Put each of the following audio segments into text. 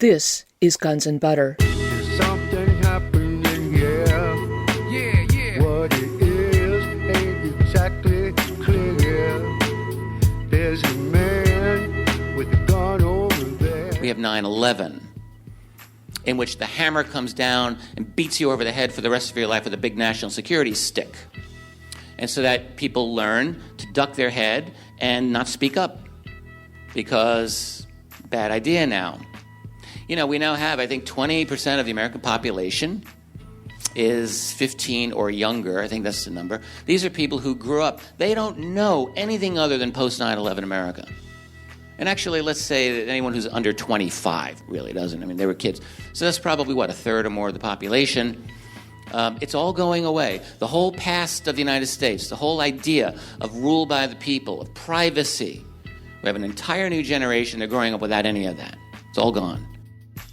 This is Guns and Butter. There's something happening here. Yeah, yeah. What it is ain't exactly clear. There's a man with a gun over there. We have 9/11, in which the hammer comes down and beats you over the head for the rest of your life with a big national security stick. And so that people learn to duck their head and not speak up, because bad idea now. You know, we now have, I think, 20% of the American population is 15 or younger. I think that's the number. These are people who grew up. They don't know anything other than post-9/11 America. And actually, let's say that anyone who's under 25 really doesn't. I mean, they were kids. So that's probably, what, a third or more of the population. It's all going away. The whole past of the United States, the whole idea of rule by the people, of privacy. We have an entire new generation. They're growing up without any of that. It's all gone.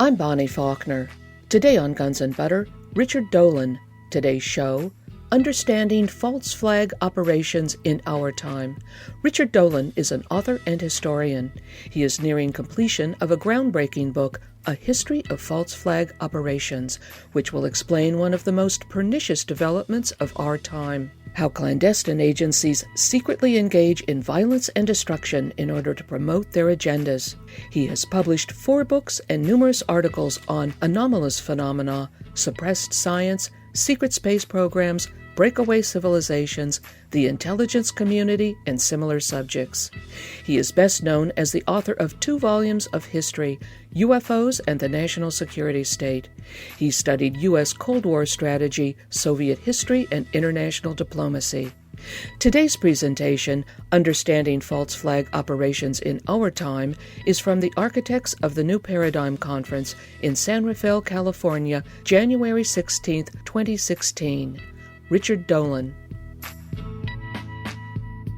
I'm Bonnie Faulkner. Today on Guns and Butter, Richard Dolan. Today's show, Understanding False Flag Operations in Our Time. Richard Dolan is an author and historian. He is nearing completion of a groundbreaking book, A History of False Flag Operations, which will explain one of the most pernicious developments of our time: how clandestine agencies secretly engage in violence and destruction in order to promote their agendas. He has published 4 books and numerous articles on anomalous phenomena, suppressed science, secret space programs, breakaway civilizations, the intelligence community, and similar subjects. He is best known as the author of 2 volumes of history, UFOs and the National Security State. He studied U.S. Cold War strategy, Soviet history, and international diplomacy. Today's presentation, Understanding False Flag Operations in Our Time, is from the Architects of the New Paradigm Conference in San Rafael, California, January 16, 2016. Richard Dolan.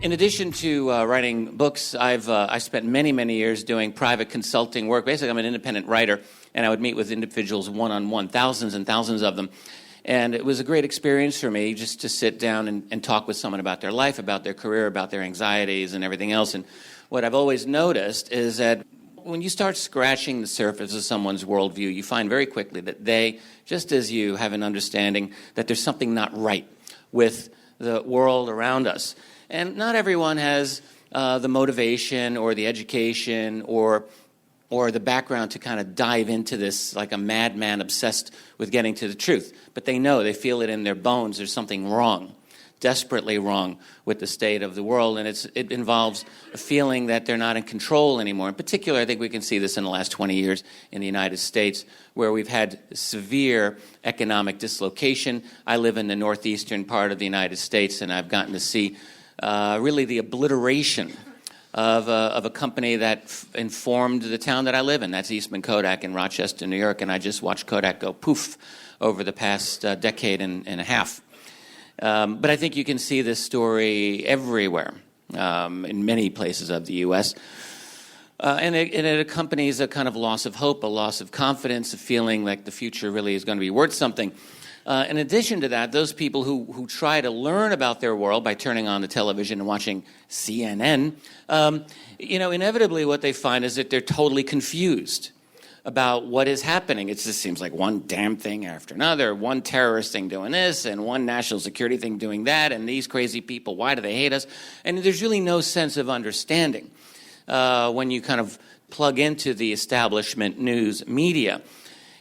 In addition to writing books, I spent many years doing private consulting work. Basically, I'm an independent writer, and I would meet with individuals one-on-one, thousands and thousands of them. And it was a great experience for me just to sit down and talk with someone about their life, about their career, about their anxieties and everything else. And what I've always noticed is that when you start scratching the surface of someone's worldview, you find very quickly that they, just as you, have an understanding that there's something not right with the world around us. And not everyone has the motivation or the education or the background to kind of dive into this like a madman obsessed with getting to the truth. But they know, they feel it in their bones, there's something wrong, desperately wrong with the state of the world, and it involves a feeling that they're not in control anymore. In particular, I think we can see this in the last 20 years in the United States, where we've had severe economic dislocation. I live in the northeastern part of the United States, and I've gotten to see really the obliteration of a company that informed the town that I live in. That's Eastman Kodak in Rochester, New York, and I just watched Kodak go poof over the past decade and a half. But I think you can see this story everywhere, in many places of the U.S., and it accompanies a kind of loss of hope, a loss of confidence, a feeling like the future really is going to be worth something. In addition to that, those people who try to learn about their world by turning on the television and watching CNN, inevitably what they find is that they're totally confused about what is happening. It just seems like one damn thing after another, one terrorist thing doing this, and one national security thing doing that, and these crazy people, why do they hate us? And there's really no sense of understanding when you kind of plug into the establishment news media.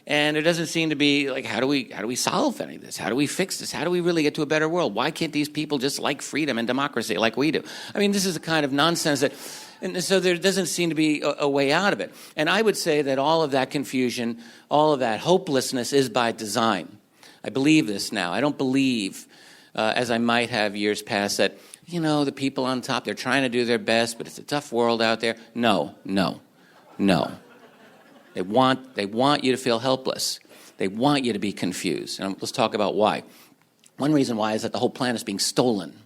And there doesn't seem to be, like, how do we solve any of this? How do we fix this? How do we really get to a better world? Why can't these people just like freedom and democracy like we do? I mean, this is the kind of nonsense that, and so there doesn't seem to be a way out of it. And I would say that all of that confusion, all of that hopelessness is by design. I believe this now. I don't believe, as I might have years past, that, the people on top, they're trying to do their best, but it's a tough world out there. No. They want you to feel helpless. They want you to be confused. And let's talk about why. One reason why is that the whole planet is being stolen.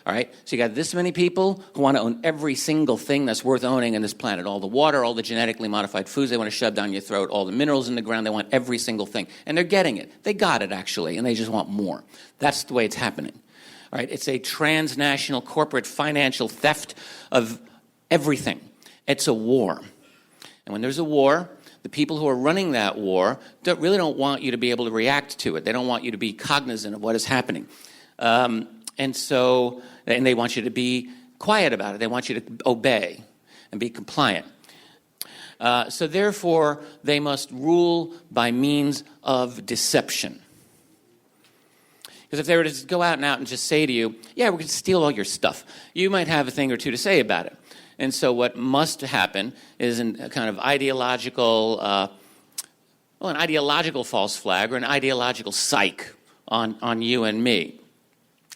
All right? So you got this many people who want to own every single thing that's worth owning on this planet. All the water, all the genetically modified foods they want to shove down your throat, all the minerals in the ground, they want every single thing. And they're getting it. They got it, actually, and they just want more. That's the way it's happening. All right? It's a transnational corporate financial theft of everything. It's a war. And when there's a war, the people who are running that war really don't want you to be able to react to it. They don't want you to be cognizant of what is happening. And they want you to be quiet about it. They want you to obey and be compliant. So therefore, they must rule by means of deception. Because if they were to just go out and just say to you, yeah, we're going to steal all your stuff, you might have a thing or two to say about it. And so what must happen is a kind of ideological, an ideological false flag or an ideological psych on you and me.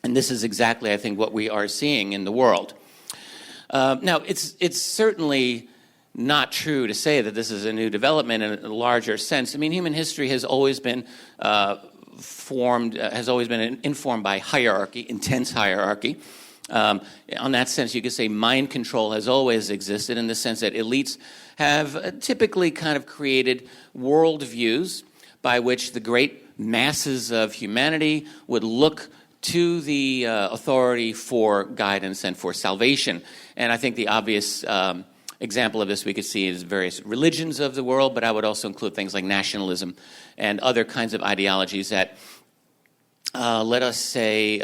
And this is exactly, I think, what we are seeing in the world. Now, it's certainly not true to say that this is a new development in a larger sense. I mean, human history has always been informed by hierarchy, intense hierarchy. On that sense, you could say mind control has always existed in the sense that elites have typically kind of created worldviews by which the great masses of humanity would look to the authority for guidance and for salvation. And I think the obvious example of this we could see is various religions of the world, but I would also include things like nationalism and other kinds of ideologies that, let us say,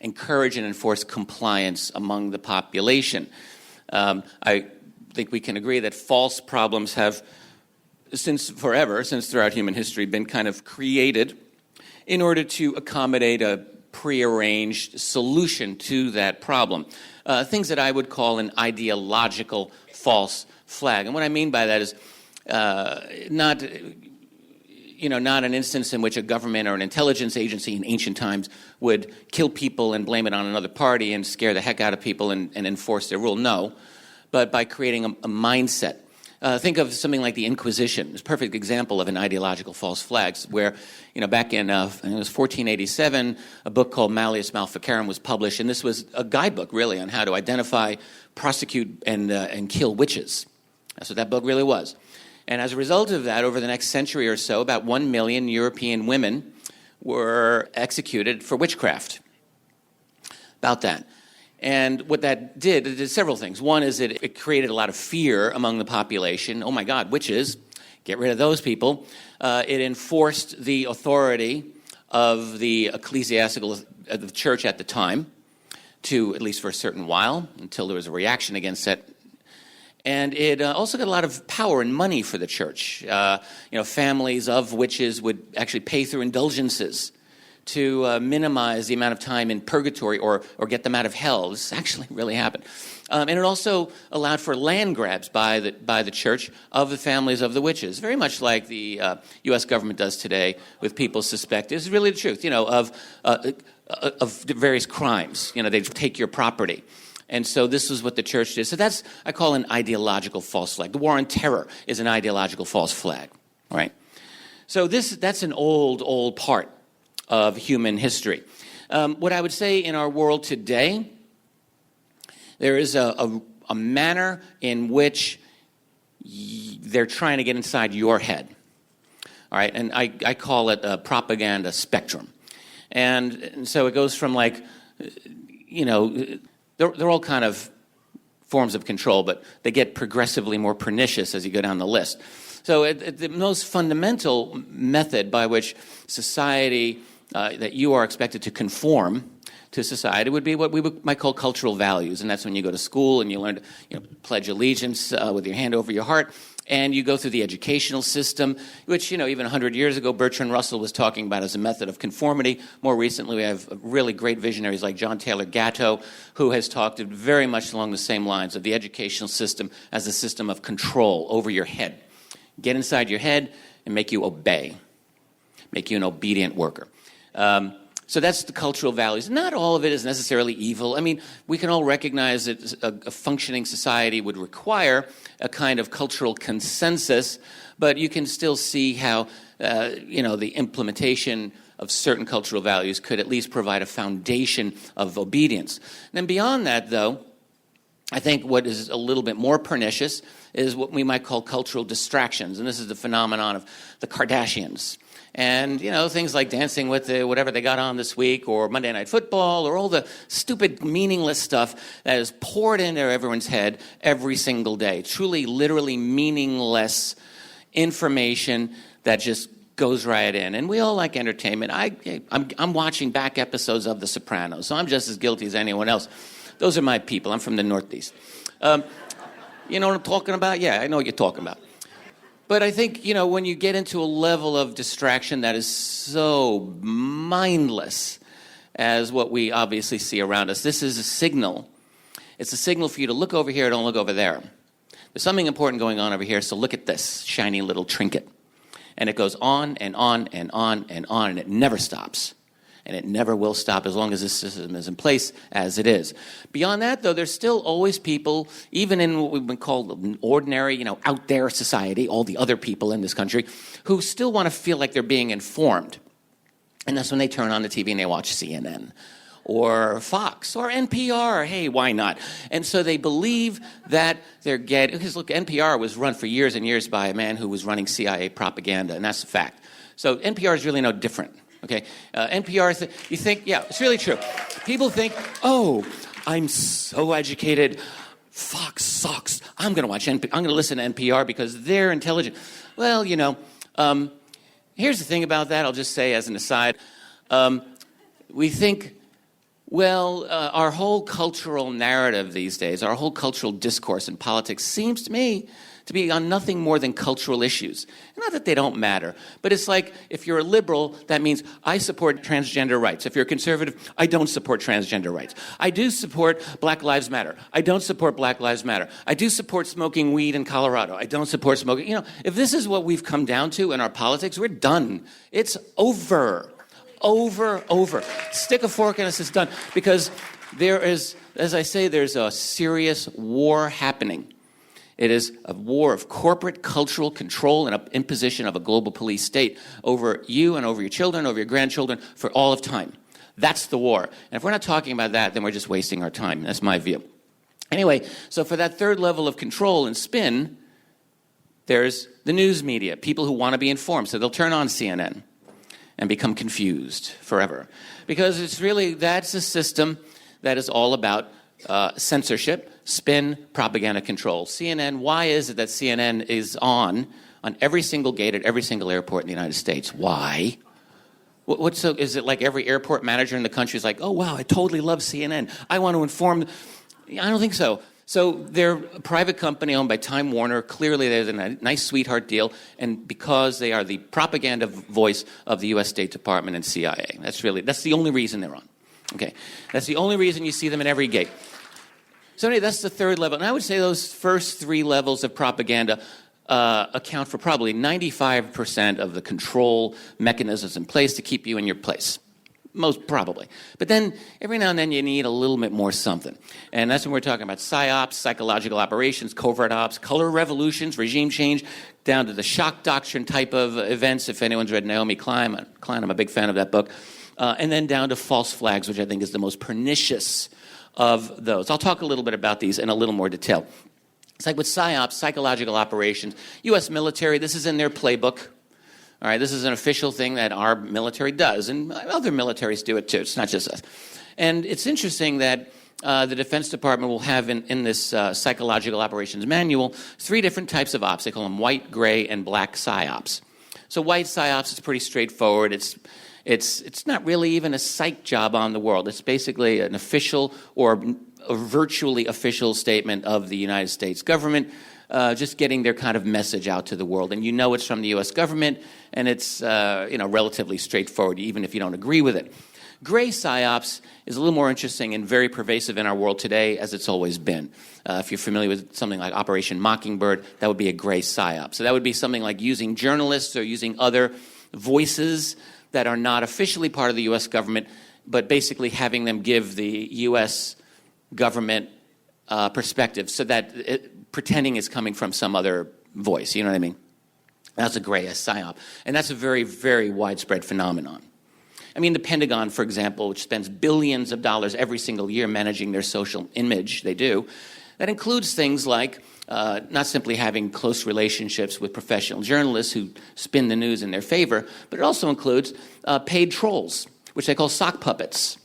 encourage and enforce compliance among the population. I think we can agree that false problems have, since throughout human history, been kind of created in order to accommodate a prearranged solution to that problem. Things that I would call an ideological false flag. And what I mean by that is not an instance in which a government or an intelligence agency in ancient times would kill people and blame it on another party and scare the heck out of people and enforce their rule. No, but by creating a mindset. Think of something like the Inquisition. It's a perfect example of an ideological false flag, where, back in, I think it was 1487, a book called Malleus Maleficarum was published, and this was a guidebook, really, on how to identify, prosecute, and kill witches. That's what that book really was. And as a result of that, over the next century or so, about 1 million European women were executed for witchcraft. About that. And what that did, it did several things. One is it created a lot of fear among the population. Oh my God, witches, get rid of those people. It enforced the authority of the ecclesiastical of the church at the time, at least for a certain while, until there was a reaction against it. And it also got a lot of power and money for the church. Families of witches would actually pay through indulgences to minimize the amount of time in purgatory or get them out of hell. This actually really happened. And it also allowed for land grabs by the church of the families of the witches, very much like the U.S. government does today with people suspected. This is really the truth, of various crimes. They take your property. And so this is what the church did. So that's, I call an ideological false flag. The war on terror is an ideological false flag, all right? So that's an old part of human history. What I would say in our world today, there is a manner in which they're trying to get inside your head, all right? And I call it a propaganda spectrum. And so it goes from they're all kind of forms of control, but they get progressively more pernicious as you go down the list. So the most fundamental method by which society, that you are expected to conform to society, would be what we might call cultural values. And that's when you go to school and you learn to pledge allegiance with your hand over your heart. And you go through the educational system, which, even 100 years ago, Bertrand Russell was talking about as a method of conformity. More recently, we have really great visionaries like John Taylor Gatto, who has talked very much along the same lines of the educational system as a system of control over your head. Get inside your head and make you obey, make you an obedient worker. So that's the cultural values. Not all of it is necessarily evil. I mean, we can all recognize that a functioning society would require a kind of cultural consensus, but you can still see how, the implementation of certain cultural values could at least provide a foundation of obedience. And then beyond that, though, I think what is a little bit more pernicious is what we might call cultural distractions. And this is the phenomenon of the Kardashians And, things like Dancing with whatever they got on this week, or Monday Night Football, or all the stupid, meaningless stuff that is poured into everyone's head every single day. Truly, literally meaningless information that just goes right in. And we all like entertainment. I'm watching back episodes of The Sopranos, so I'm just as guilty as anyone else. Those are my people. I'm from the Northeast. You know what I'm talking about? Yeah, I know what you're talking about. But I think, when you get into a level of distraction that is so mindless as what we obviously see around us, this is a signal. It's a signal for you to look over here, don't look over there. There's something important going on over here, so look at this shiny little trinket. And it goes on and on and on and on, and it never stops. And it never will stop as long as this system is in place as it is. Beyond that, though, there's still always people, even in what we've been called an ordinary, out there society, all the other people in this country, who still want to feel like they're being informed. And that's when they turn on the TV and they watch CNN or Fox or NPR. Hey, why not? And so they believe that they're getting, because look, NPR was run for years and years by a man who was running CIA propaganda, and that's a fact. So NPR is really no different. Okay, NPR, you think, yeah, it's really true. People think, oh, I'm so educated, Fox sucks. I'm going to watch I'm going to listen to NPR because they're intelligent. Well, here's the thing about that. I'll just say as an aside. We think, our whole cultural narrative these days, our whole cultural discourse in politics seems to me to be on nothing more than cultural issues. Not that they don't matter, but it's like if you're a liberal, that means I support transgender rights. If you're a conservative, I don't support transgender rights. I do support Black Lives Matter. I don't support Black Lives Matter. I do support smoking weed in Colorado. I don't support smoking. If this is what we've come down to in our politics, we're done. It's over. Over. Stick a fork in us, it's done. Because there is, as I say, there's a serious war happening. It is a war of corporate cultural control and imposition of a global police state over you and over your children, over your grandchildren, for all of time. That's the war. And if we're not talking about that, then we're just wasting our time. That's my view. Anyway, so for that third level of control and spin, there's the news media, people who want to be informed. So they'll turn on CNN and become confused forever. Because that's a system that is all about censorship, spin, propaganda control. CNN, why is it that CNN is on every single gate at every single airport in the United States? Why? Is it like every airport manager in the country is like, oh, wow, I totally love CNN. I want to inform. I don't think so. So they're a private company owned by Time Warner. Clearly, there's a nice sweetheart deal. And because they are the propaganda voice of the U.S. State Department and CIA. That's the only reason they're on. Okay. That's the only reason you see them at every gate. So anyway, that's the third level. And I would say those first three levels of propaganda account for probably 95% of the control mechanisms in place to keep you in your place. Most probably. But then every now and then you need a little bit more something. And that's when we're talking about PSYOPs, psychological operations, covert ops, color revolutions, regime change, down to the shock doctrine type of events. If anyone's read Naomi Klein, I'm a big fan of that book. And then down to false flags, which I think is the most pernicious of those. I'll talk a little bit about these in a little more detail. It's like with PSYOPs, psychological operations, U.S. military, this is in their playbook. All right, this is an official thing that our military does, and other militaries do it too. It's not just us. And it's interesting that the Defense Department will have in this psychological operations manual 3 different types of ops. They call them white, gray, and black PSYOPs. So white PSYOPs is pretty straightforward. It's not really even a psych job on the world. It's basically an official or a virtually official statement of the United States government, just getting their kind of message out to the world. And you know it's from the U.S. government, and it's relatively straightforward, even if you don't agree with it. Gray PSYOPs is a little more interesting and very pervasive in our world today, as it's always been. If you're familiar with something like Operation Mockingbird, that would be a gray PSYOP. So that would be something like using journalists or using other voices that are not officially part of the U.S. government, but basically having them give the U.S. government perspective so that pretending it's coming from some other voice. You know what I mean? That's a gray PSYOP. And that's a very, very widespread phenomenon. I mean, the Pentagon, for example, which spends billions of dollars every single year managing their social image, they do, That includes things like not simply having close relationships with professional journalists who spin the news in their favor, but it also includes paid trolls, which they call sock puppets.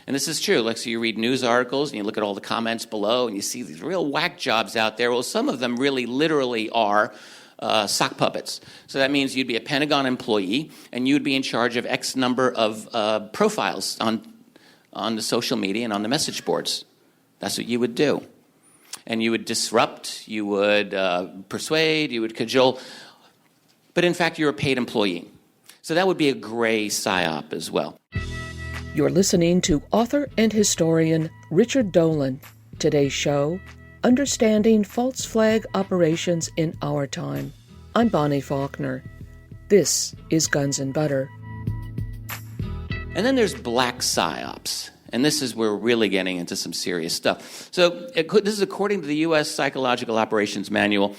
And this is true. Like, so you read news articles and you look at all the comments below and you see these real whack jobs out there. Well, some of them really literally are sock puppets. So that means you'd be a Pentagon employee and you'd be in charge of X number of profiles on the social media and on the message boards. That's what you would do. And you would disrupt, you would persuade, you would cajole. But in fact, you're a paid employee. So that would be a gray PSYOP as well. You're listening to author and historian Richard Dolan. Today's show, Understanding False Flag Operations in Our Time. I'm Bonnie Faulkner. This is Guns and Butter. And then there's black PSYOPs. And this is where we're really getting into some serious stuff. So this is according to the U.S. Psychological Operations Manual.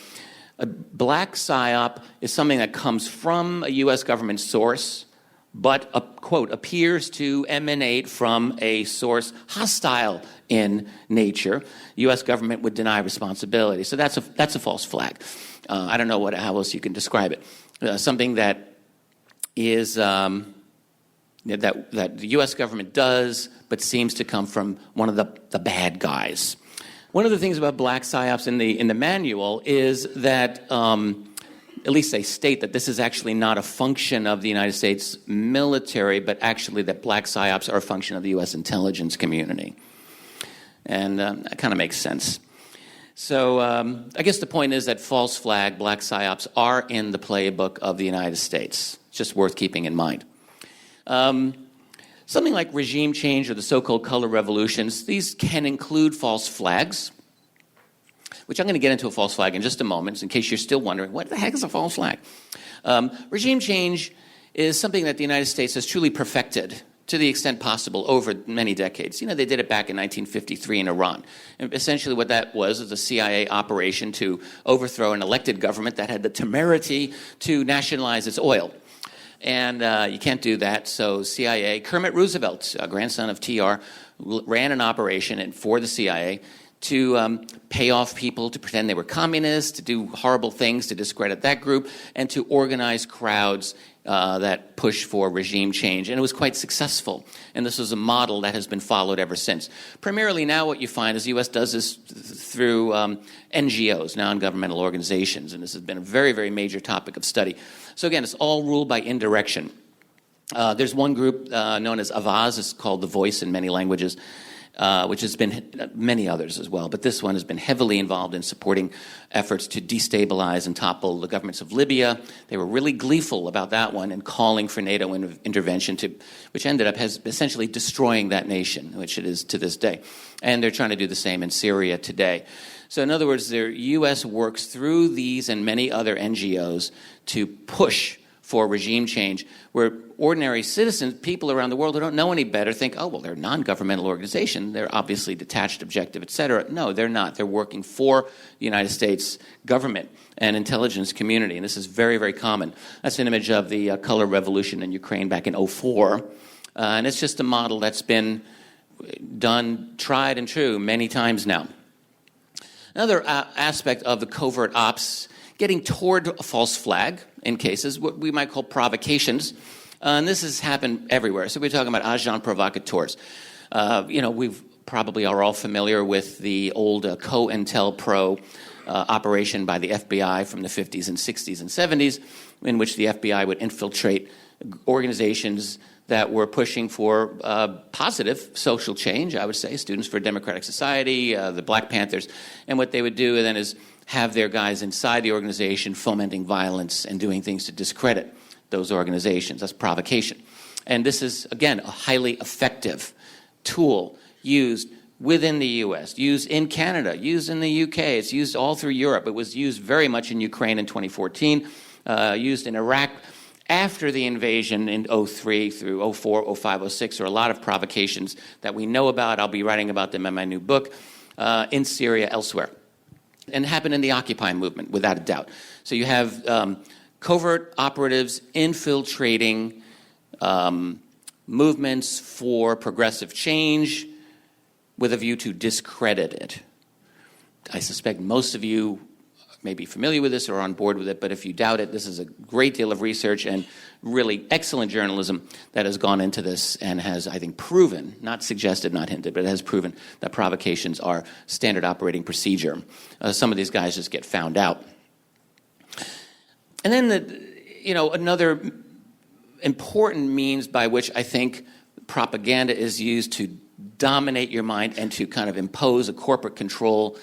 A black PSYOP is something that comes from a U.S. government source, but, quote, appears to emanate from a source hostile in nature. The U.S. government would deny responsibility. So that's a false flag. I don't know how else you can describe it. Something that is that the U.S. government does, but seems to come from one of the bad guys. One of the things about black PSYOPs in the manual is that at least they state that this is actually not a function of the United States military, but actually that black PSYOPs are a function of the U.S. intelligence community. And that kind of makes sense. So I guess the point is that false flag, black PSYOPs are in the playbook of the United States. It's just worth keeping in mind. Something like regime change or the so-called color revolutions, these can include false flags, which I'm going to get into a false flag in just a moment, in case you're still wondering, what the heck is a false flag? Regime change is something that the United States has truly perfected to the extent possible over many decades. You know, they did it back in 1953 in Iran. And essentially what that was a CIA operation to overthrow an elected government that had the temerity to nationalize its oil. And you can't do that, so CIA, Kermit Roosevelt, a grandson of TR, ran an operation for the CIA to pay off people to pretend they were communists, to do horrible things to discredit that group, and to organize crowds that push for regime change. And it was quite successful. And this was a model that has been followed ever since. Primarily now what you find is the U.S. does this through NGOs, non-governmental organizations. And this has been a very, very major topic of study. So again, it's all ruled by indirection. There's one group known as Avaz. It's called The Voice in many languages, which has been many others as well. But this one has been heavily involved in supporting efforts to destabilize and topple the governments of Libya. They were really gleeful about that one and calling for NATO intervention, which ended up essentially destroying that nation, which it is to this day. And they're trying to do the same in Syria today. So in other words, the U.S. works through these and many other NGOs to push for regime change, where ordinary citizens, people around the world who don't know any better, think, oh, well, they're a non-governmental organization. They're obviously detached, objective, et cetera. No, they're not. They're working for the United States government and intelligence community, and this is very, very common. That's an image of the color revolution in Ukraine back in 2004, and it's just a model that's been done, tried and true many times now. Another aspect of the covert ops, getting toward a false flag in cases, what we might call provocations. And this has happened everywhere. So we're talking about agents provocateurs. We probably are all familiar with the old COINTELPRO operation by the FBI from the 50s and 60s and 70s, in which the FBI would infiltrate organizations that were pushing for positive social change, I would say, Students for a Democratic Society, the Black Panthers. And what they would do then is have their guys inside the organization fomenting violence and doing things to discredit those organizations. That's provocation. And this is, again, a highly effective tool used within the U.S., used in Canada, used in the U.K., it's used all through Europe. It was used very much in Ukraine in 2014, used in Iraq after the invasion in 2003 through 2004, 2005, 2006. There are a lot of provocations that we know about. I'll be writing about them in my new book, in Syria, elsewhere. And happened in the Occupy movement, without a doubt. So you have covert operatives infiltrating movements for progressive change with a view to discredit it. I suspect most of you may be familiar with this or on board with it, but if you doubt it, this is a great deal of research and really excellent journalism that has gone into this and has, I think, proven, not suggested, not hinted, but it has proven that provocations are standard operating procedure. Some of these guys just get found out. And then, another important means by which I think propaganda is used to dominate your mind and to kind of impose a corporate control,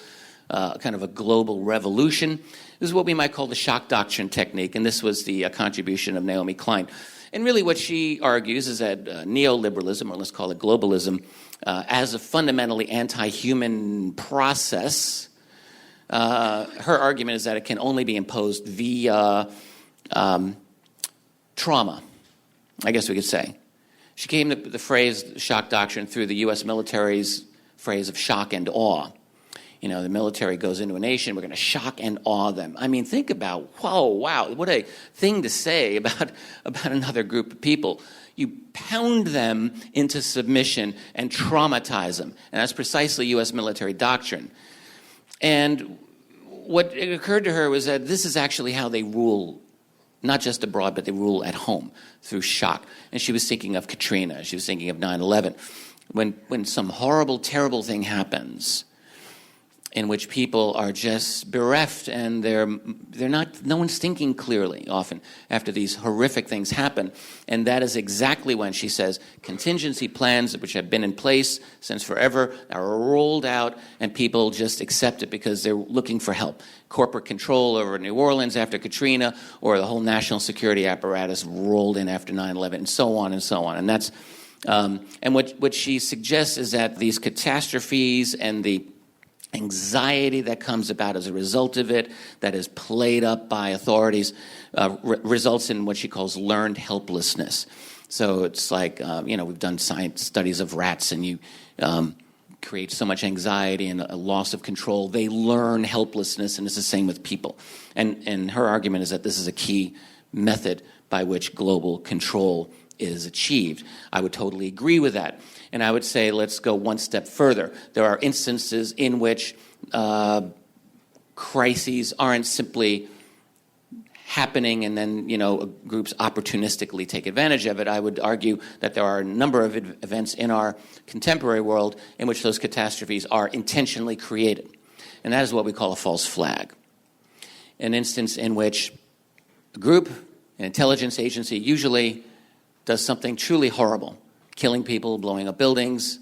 kind of a global revolution. This is what we might call the shock doctrine technique, and this was the contribution of Naomi Klein. And really what she argues is that neoliberalism, or let's call it globalism, as a fundamentally anti-human process, her argument is that it can only be imposed via trauma, I guess we could say. She came to the phrase shock doctrine through the U.S. military's phrase of shock and awe. The military goes into a nation, we're going to shock and awe them. I mean, think about, whoa, wow, what a thing to say about another group of people. You pound them into submission and traumatize them. And that's precisely U.S. military doctrine. And what occurred to her was that this is actually how they rule, not just abroad, but they rule at home through shock. And she was thinking of Katrina. She was thinking of 9/11. When some horrible, terrible thing happens in which people are just bereft and no one's thinking clearly often after these horrific things happen. And that is exactly when she says contingency plans, which have been in place since forever, are rolled out and people just accept it because they're looking for help. Corporate control over New Orleans after Katrina, or the whole national security apparatus rolled in after 9/11, and so on and so on. And that's and what she suggests is that these catastrophes and the anxiety that comes about as a result of it, that is played up by authorities, results in what she calls learned helplessness. So it's like, we've done science studies of rats, and you create so much anxiety and a loss of control. They learn helplessness, and it's the same with people. And her argument is that this is a key method by which global control is achieved. I would totally agree with that. And I would say let's go one step further. There are instances in which crises aren't simply happening and then, groups opportunistically take advantage of it. I would argue that there are a number of events in our contemporary world in which those catastrophes are intentionally created. And that is what we call a false flag. An instance in which a group, an intelligence agency, usually does something truly horrible, killing people, blowing up buildings,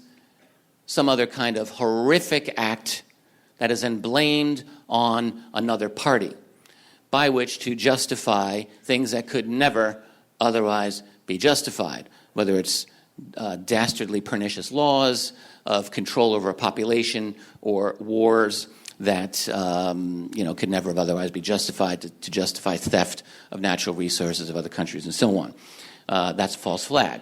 some other kind of horrific act that is then blamed on another party, by which to justify things that could never otherwise be justified, whether it's dastardly pernicious laws of control over a population or wars that could never have otherwise be justified to justify theft of natural resources of other countries and so on. That's a false flag.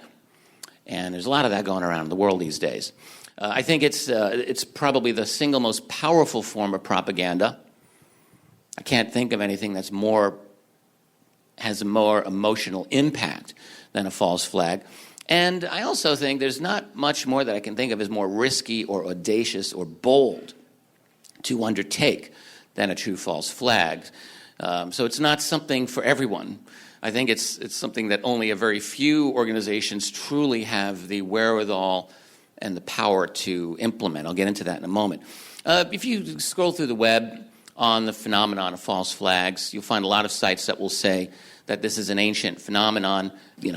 And there's a lot of that going around in the world these days. I think it's probably the single most powerful form of propaganda. I can't think of anything that's has a more emotional impact than a false flag. And I also think there's not much more that I can think of as more risky or audacious or bold to undertake than a true false flag. So it's not something for everyone. I think it's something that only a very few organizations truly have the wherewithal and the power to implement. I'll get into that in a moment. If you scroll through the web on the phenomenon of false flags, you'll find a lot of sites that will say that this is an ancient phenomenon,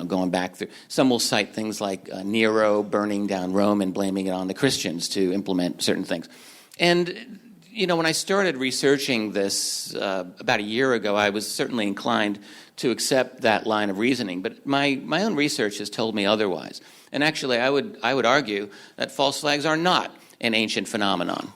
going back through. Some will cite things like Nero burning down Rome and blaming it on the Christians to implement certain things. And when I started researching this about a year ago, I was certainly inclined to accept that line of reasoning. But my own research has told me otherwise. And actually, I would argue that false flags are not an ancient phenomenon.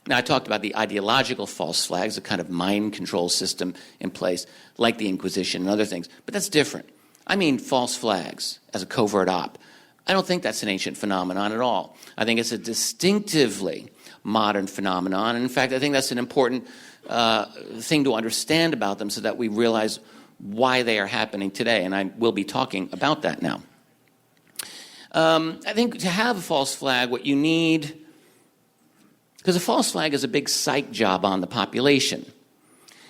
Now, I talked about the ideological false flags, a kind of mind control system in place, like the Inquisition and other things. But that's different. I mean false flags as a covert op. I don't think that's an ancient phenomenon at all. I think it's a distinctively modern phenomenon. And in fact, I think that's an important thing to understand about them so that we realize why they are happening today. And I will be talking about that now. I think to have a false flag, what you need Because a false flag is a big psych job on the population.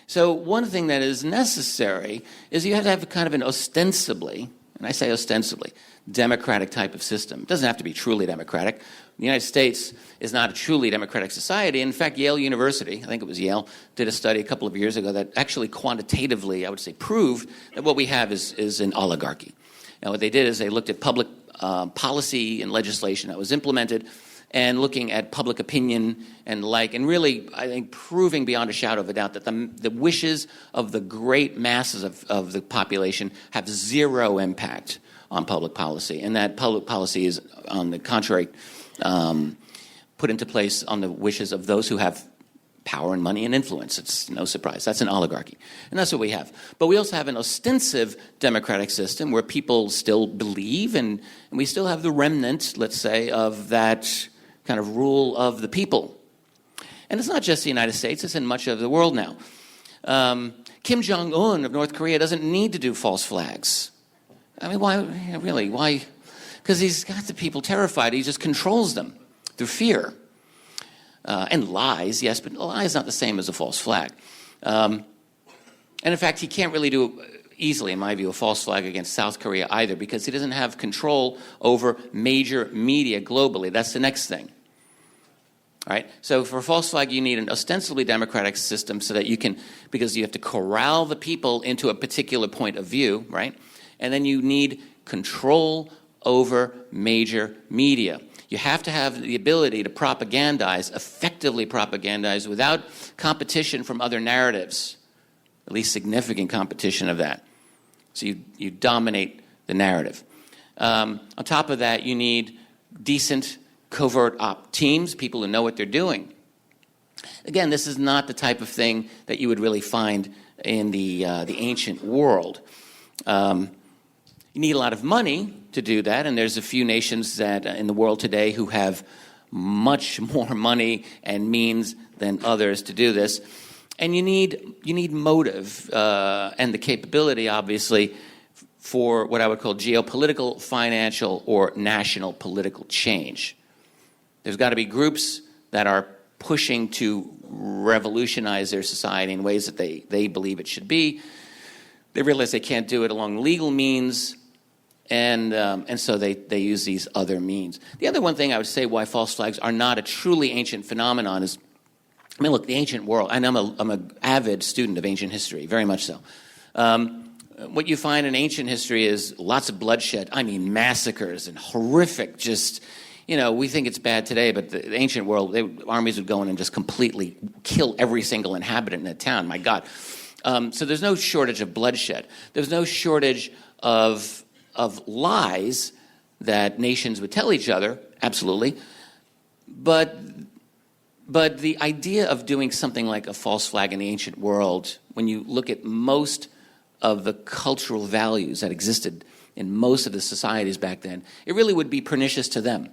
So one thing that is necessary is you have to have kind of an ostensibly, and I say ostensibly, democratic type of system. It doesn't have to be truly democratic. The United States is not a truly democratic society. In fact, Yale University, I think it was Yale, did a study a couple of years ago that actually quantitatively, I would say, proved that what we have is an oligarchy. Now, what they did is they looked at public policy and legislation that was implemented and looking at public opinion and and really, I think, proving beyond a shadow of a doubt that the wishes of the great masses of the population have zero impact on public policy, and that public policy is, on the contrary, put into place on the wishes of those who have power and money and influence. It's no surprise. That's an oligarchy. And that's what we have. But we also have an ostensive democratic system where people still believe, and we still have the remnant, let's say, of that kind of rule of the people. And it's not just the United States. It's in much of the world now. Kim Jong-un of North Korea doesn't need to do false flags. I mean, why? Really, why? Because he's got the people terrified. He just controls them through fear. And lies, yes, but a lie is not the same as a false flag. And in fact, he can't really do easily, in my view, a false flag against South Korea either, because he doesn't have control over major media globally. That's the next thing. All right? So for a false flag, you need an ostensibly democratic system so that you can, because you have to corral the people into a particular point of view, right? And then you need control over major media. You have to have the ability to propagandize, effectively propagandize, without competition from other narratives, at least significant competition of that. So you dominate the narrative. On top of that, you need decent covert op teams, people who know what they're doing. Again, this is not the type of thing that you would really find in the ancient world. You need a lot of money to do that, and there's a few nations that in the world today who have much more money and means than others to do this. And you need motive and the capability, obviously, for what I would call geopolitical, financial, or national political change. There's got to be groups that are pushing to revolutionize their society in ways that they believe it should be. They realize they can't do it along legal means, and so they use these other means. The other one thing I would say why false flags are not a truly ancient phenomenon is, I mean, look, the ancient world, and I'm an avid student of ancient history, very much so. What you find in ancient history is lots of bloodshed. I mean, massacres and horrific, just, we think it's bad today, but the ancient world, armies would go in and just completely kill every single inhabitant in a town, my God. So there's no shortage of bloodshed. There's no shortage of lies that nations would tell each other, absolutely. But the idea of doing something like a false flag in the ancient world, when you look at most of the cultural values that existed in most of the societies back then, it really would be pernicious to them.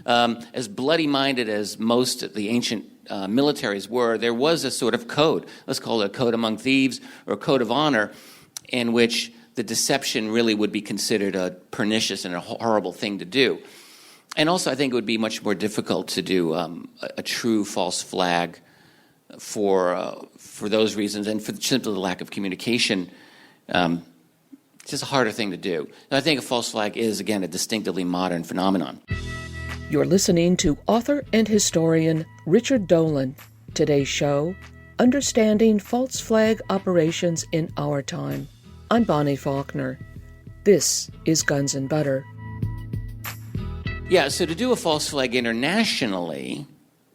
As bloody-minded as most of the ancient militaries were, there was a sort of code, let's call it a code among thieves or a code of honor, in which the deception really would be considered a pernicious and a horrible thing to do. And also, I think it would be much more difficult to do a true false flag for those reasons, and for simply the lack of communication. It's just a harder thing to do. And I think a false flag is, again, a distinctively modern phenomenon. You're listening to author and historian Richard Dolan. Today's show, Understanding False Flag Operations in Our Time. I'm Bonnie Faulkner. This is Guns and Butter. Yeah, so to do a false flag internationally,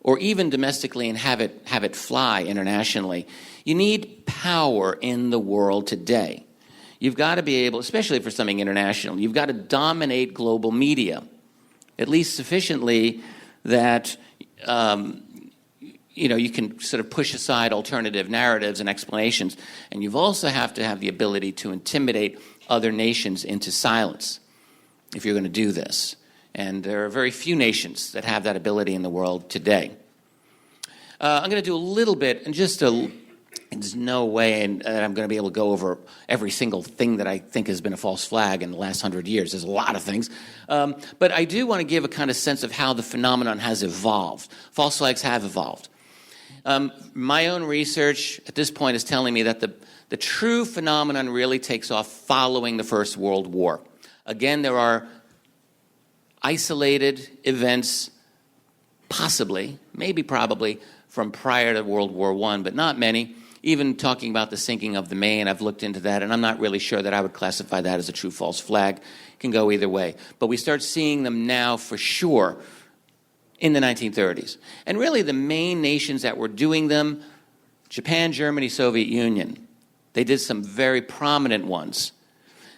or even domestically and have it fly internationally, you need power in the world today. You've got to be able, especially for something international, you've got to dominate global media, at least sufficiently that you can sort of push aside alternative narratives and explanations. And you've also have to have the ability to intimidate other nations into silence if you're going to do this. And there are very few nations that have that ability in the world today. I'm going to do a little bit, and just a There's no way that I'm going to be able to go over every single thing that I think has been a false flag in the last 100 years. There's a lot of things. But I do want to give a kind of sense of how the phenomenon has evolved. False flags have evolved. My own research at this point is telling me that the true phenomenon really takes off following the First World War. Again, there are isolated events, possibly, maybe probably, from prior to World War I, but not many. Even talking about the sinking of the Maine, I've looked into that, and I'm not really sure that I would classify that as a true false flag. It can go either way. But we start seeing them now for sure in the 1930s. And really the main nations that were doing them, Japan, Germany, Soviet Union. They did some very prominent ones.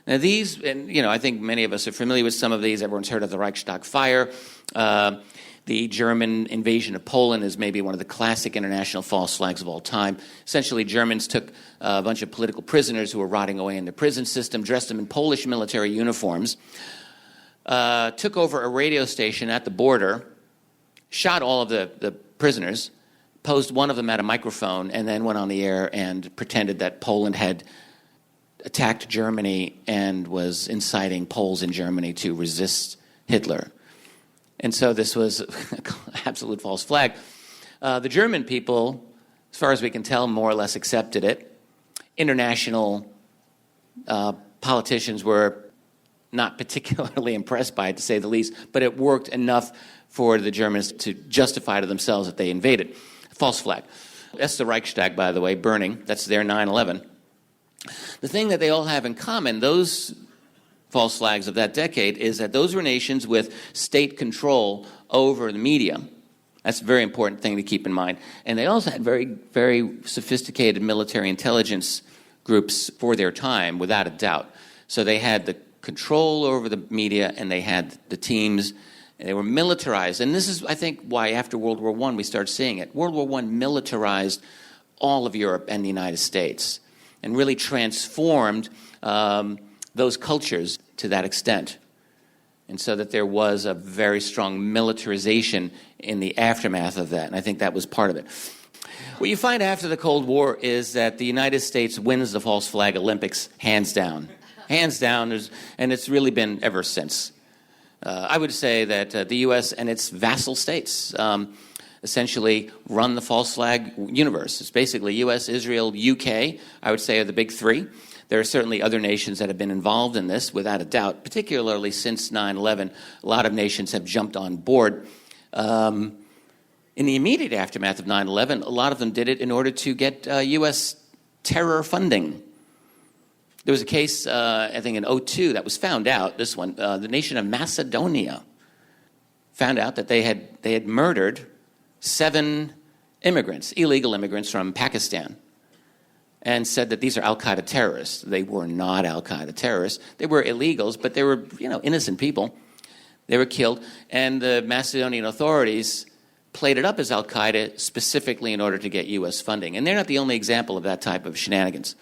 Now these, and I think many of us are familiar with some of these. Everyone's heard of the Reichstag fire. The German invasion of Poland is maybe one of the classic international false flags of all time. Essentially, Germans took a bunch of political prisoners who were rotting away in the prison system, dressed them in Polish military uniforms, took over a radio station at the border, shot all of the prisoners, posed one of them at a microphone, and then went on the air and pretended that Poland had attacked Germany and was inciting Poles in Germany to resist Hitler. And so this was an absolute false flag. The German people, as far as we can tell, more or less accepted it. International politicians were not particularly impressed by it, to say the least, but it worked enough for the Germans to justify to themselves that they invaded. False flag. That's the Reichstag, by the way, burning. That's their 9/11. The thing that they all have in common, those false flags of that decade, is that those were nations with state control over the media. That's a very important thing to keep in mind. And they also had very, very sophisticated military intelligence groups for their time, without a doubt. So they had the control over the media, and they had the teams, and they were militarized. And this is, I think, why after World War I we started seeing it. World War I militarized all of Europe and the United States and really transformed those cultures to that extent. And so that there was a very strong militarization in the aftermath of that, and I think that was part of it. What you find after the Cold War is that the United States wins the false flag Olympics hands down. Hands down, and it's really been ever since. I would say that the U.S. and its vassal states essentially run the false flag universe. It's basically U.S., Israel, UK, I would say, are the big three. There are certainly other nations that have been involved in this, without a doubt, particularly since 9/11. A lot of nations have jumped on board. In the immediate aftermath of 9/11, a lot of them did it in order to get U.S. terror funding. There was a case, I think in 2002, that was found out, this one, the nation of Macedonia found out that they had murdered 7 immigrants, illegal immigrants from Pakistan, and said that these are al-Qaeda terrorists. They were not al-Qaeda terrorists. They were illegals, but they were, innocent people. They were killed, and the Macedonian authorities played it up as al-Qaeda specifically in order to get U.S. funding. And they're not the only example of that type of shenanigans.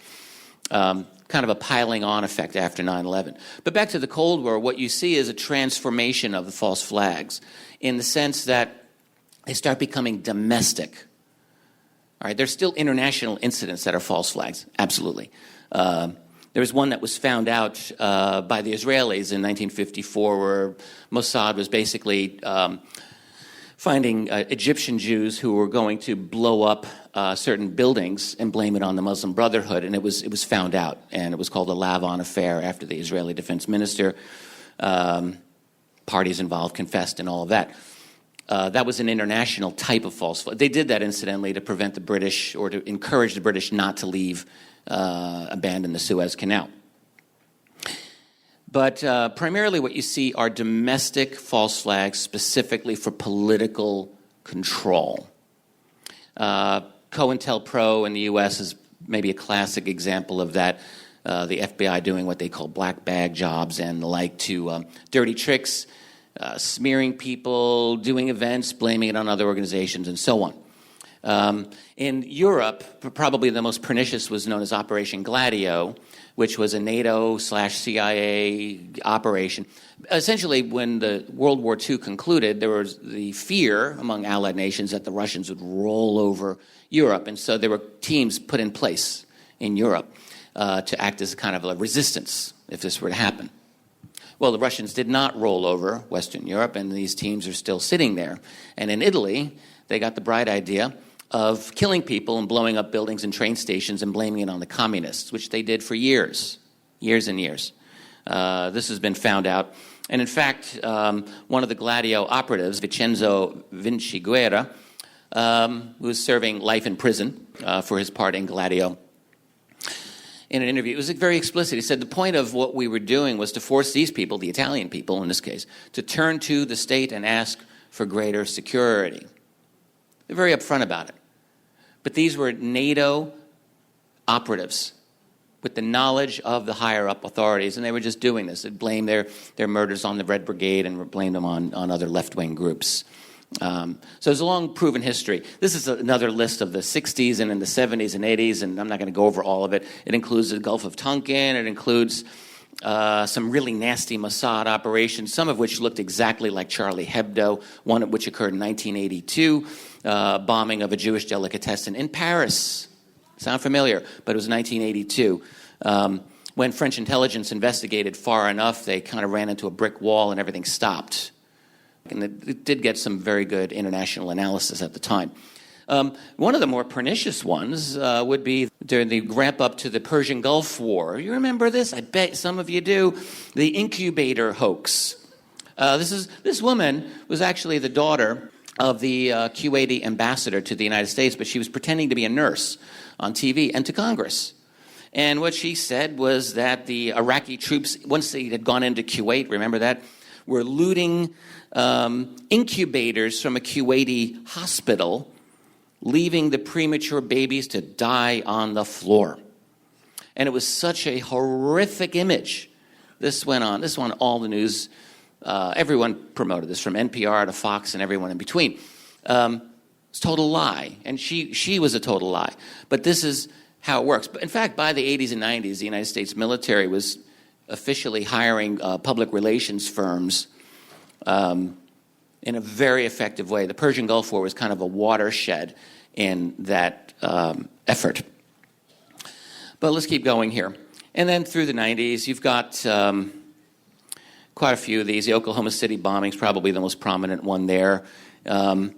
Kind of a piling on effect after 9/11. But back to the Cold War, what you see is a transformation of the false flags in the sense that they start becoming domestic. All right, there's still international incidents that are false flags, absolutely. There was one that was found out by the Israelis in 1954 where Mossad was basically finding Egyptian Jews who were going to blow up certain buildings and blame it on the Muslim Brotherhood, and it was found out, and it was called the Lavon affair after the Israeli defense minister, parties involved confessed and all of that. That was an international type of false flag. They did that, incidentally, to prevent the British or to encourage the British not to leave, abandon the Suez Canal. But primarily what you see are domestic false flags specifically for political control. COINTELPRO in the U.S. is maybe a classic example of that. The FBI doing what they call black bag jobs and the like to dirty tricks, smearing people, doing events, blaming it on other organizations, and so on. In Europe, probably the most pernicious was known as Operation Gladio, which was a NATO/CIA operation. Essentially, when the World War II concluded, there was the fear among Allied nations that the Russians would roll over Europe, and so there were teams put in place in Europe to act as kind of a resistance if this were to happen. Well, the Russians did not roll over Western Europe, and these teams are still sitting there. And in Italy, they got the bright idea of killing people and blowing up buildings and train stations and blaming it on the communists, which they did for years and years. This has been found out. And in fact, one of the Gladio operatives, Vincenzo Vinciguerra, who was serving life in prison for his part in Gladio, in an interview, it was very explicit. He said the point of what we were doing was to force these people, the Italian people in this case, to turn to the state and ask for greater security. They're very upfront about it. But these were NATO operatives with the knowledge of the higher-up authorities, and they were just doing this. They blamed their murders on the Red Brigade and blamed them on other left-wing groups. So there's a long proven history. This is another list of the 60s and in the 70s and 80s, and I'm not going to go over all of it. It includes the Gulf of Tonkin. It includes some really nasty Mossad operations, some of which looked exactly like Charlie Hebdo, one of which occurred in 1982, bombing of a Jewish delicatessen in Paris. Sound familiar? But it was 1982. When French intelligence investigated far enough, they kind of ran into a brick wall and everything stopped. And it did get some very good international analysis at the time. One of the more pernicious ones would be during the ramp-up to the Persian Gulf War. You remember this? I bet some of you do. The incubator hoax. This woman was actually the daughter of the Kuwaiti ambassador to the United States, but she was pretending to be a nurse on TV and to Congress. And what she said was that the Iraqi troops, once they had gone into Kuwait, remember that, were looting incubators from a Kuwaiti hospital, leaving the premature babies to die on the floor. And it was such a horrific image. This went on all the news. Everyone promoted this, from NPR to Fox and everyone in between. It's a total lie, and she was a total lie. But this is how it works. But in fact, by the 80s and 90s, the United States military was officially hiring public relations firms in a very effective way. The Persian Gulf War was kind of a watershed in that effort. But let's keep going here. And then through the 90s, you've got quite a few of these. The Oklahoma City bombings, probably the most prominent one there. I'll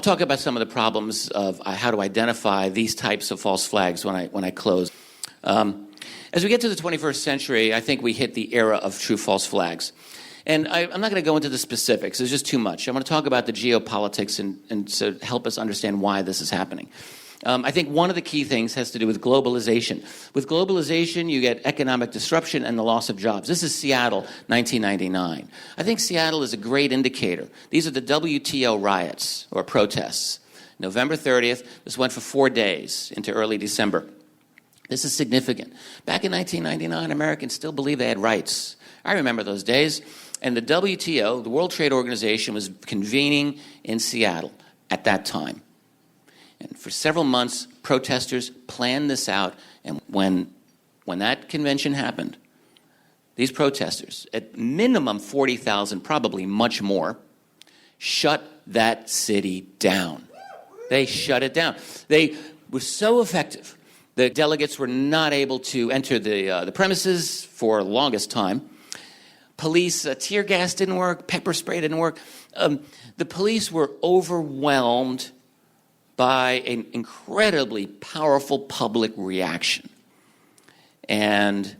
talk about some of the problems of how to identify these types of false flags when I close. As we get to the 21st century, I think we hit the era of true false flags. And I'm not going to go into the specifics. There's just too much. I'm going to talk about the geopolitics and so help us understand why this is happening. I think one of the key things has to do with globalization. With globalization, you get economic disruption and the loss of jobs. This is Seattle, 1999. I think Seattle is a great indicator. These are the WTO riots, or protests. November 30th, this went for 4 days into early December. This is significant. Back in 1999, Americans still believed they had rights. I remember those days. And the WTO, the World Trade Organization, was convening in Seattle at that time. And for several months, protesters planned this out. And when that convention happened, these protesters, at minimum 40,000, probably much more, shut that city down. They shut it down. They were so effective. The delegates were not able to enter the premises for the longest time. Police, tear gas didn't work, pepper spray didn't work. The police were overwhelmed by an incredibly powerful public reaction. And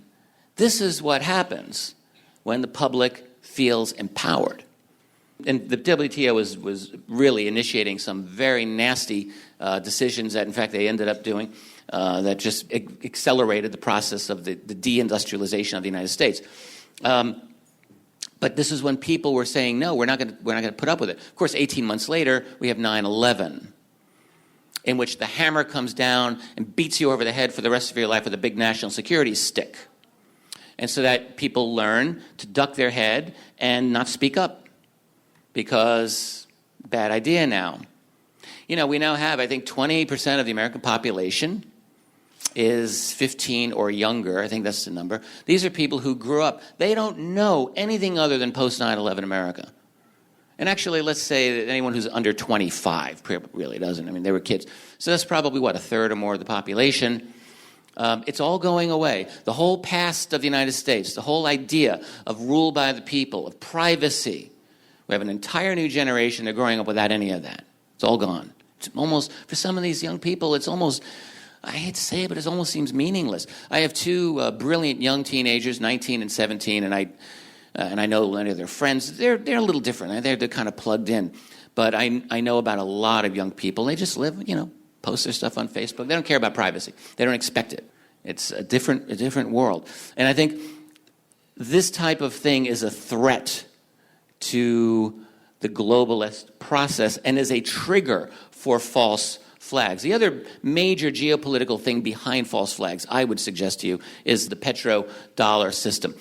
this is what happens when the public feels empowered. And the WTO was really initiating some very nasty decisions that, in fact, they ended up doing that just accelerated the process of the deindustrialization of the United States. But this is when people were saying, no, we're not going to put up with it. Of course, 18 months later, we have 9/11, in which the hammer comes down and beats you over the head for the rest of your life with a big national security stick. And so that people learn to duck their head and not speak up, because bad idea now. We now have, I think, 20% of the American population is 15 or younger. I think that's the number. These are people who grew up. They don't know anything other than post 9/11 America. And actually, let's say that anyone who's under 25 really doesn't. I mean, they were kids. So that's probably, a third or more of the population. It's all going away. The whole past of the United States, the whole idea of rule by the people, of privacy. We have an entire new generation. They're growing up without any of that. It's all gone. It's almost, for some of these young people, it's almost, I hate to say it, but it almost seems meaningless. I have two brilliant young teenagers, 19 and 17, and I know many of their friends. They're a little different. They're kind of plugged in. But I know about a lot of young people. They just live, post their stuff on Facebook. They don't care about privacy. They don't expect it. It's a different world. And I think this type of thing is a threat to the globalist process and is a trigger for false flags. The other major geopolitical thing behind false flags, I would suggest to you, is the petrodollar system.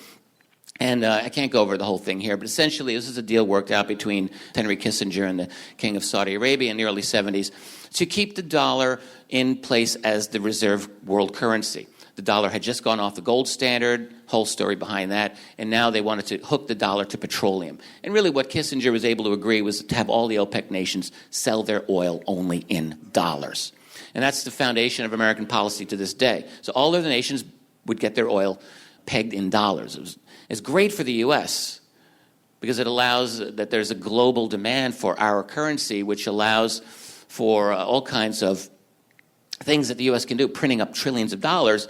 And I can't go over the whole thing here, but essentially this is a deal worked out between Henry Kissinger and the King of Saudi Arabia in the early 70s to keep the dollar in place as the reserve world currency. The dollar had just gone off the gold standard, whole story behind that, and now they wanted to hook the dollar to petroleum. And really what Kissinger was able to agree was to have all the OPEC nations sell their oil only in dollars. And that's the foundation of American policy to this day. So all of the nations would get their oil pegged in dollars. It's great for the U.S. because it allows that there's a global demand for our currency, which allows for all kinds of things that the U.S. can do, printing up trillions of dollars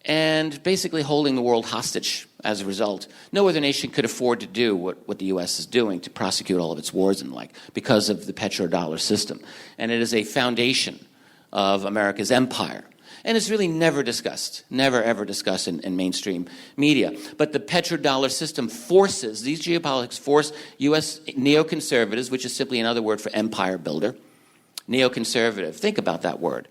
and basically holding the world hostage as a result. No other nation could afford to do what the U.S. is doing to prosecute all of its wars and because of the petrodollar system. And it is a foundation of America's empire. And it's really never discussed, never ever discussed in mainstream media. But the petrodollar system forces, these geopolitics force U.S. neoconservatives, which is simply another word for empire builder, neoconservative. Think about that word.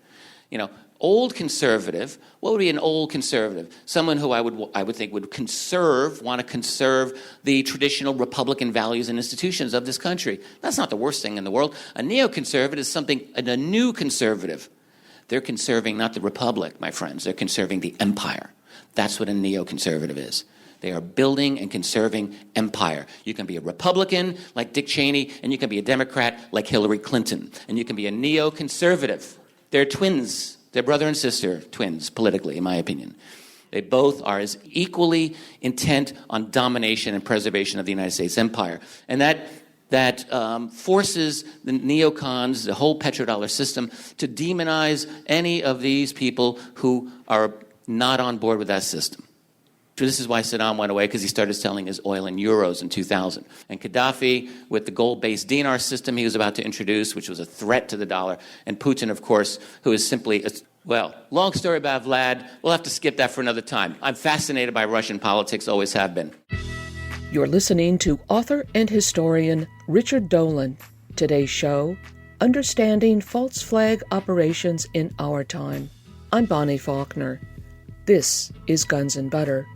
Old conservative, what would be an old conservative? Someone who I would think would want to conserve the traditional Republican values and institutions of this country. That's not the worst thing in the world. A neoconservative is a new conservative. They're conserving not the republic, my friends. They're conserving the empire. That's what a neoconservative is. They are building and conserving empire. You can be a Republican like Dick Cheney, and you can be a Democrat like Hillary Clinton. And you can be a neoconservative. They're twins. They're brother and sister twins, politically, in my opinion. They both are as equally intent on domination and preservation of the United States empire. And that forces the neocons, the whole petrodollar system, to demonize any of these people who are not on board with that system. This is why Saddam went away, because he started selling his oil in euros in 2000. And Gaddafi, with the gold-based dinar system he was about to introduce, which was a threat to the dollar. And Putin, of course, who is simply, long story about Vlad. We'll have to skip that for another time. I'm fascinated by Russian politics, always have been. You're listening to author and historian Richard Dolan. Today's show, Understanding False Flag Operations in Our Time. I'm Bonnie Faulkner. This is Guns and Butter.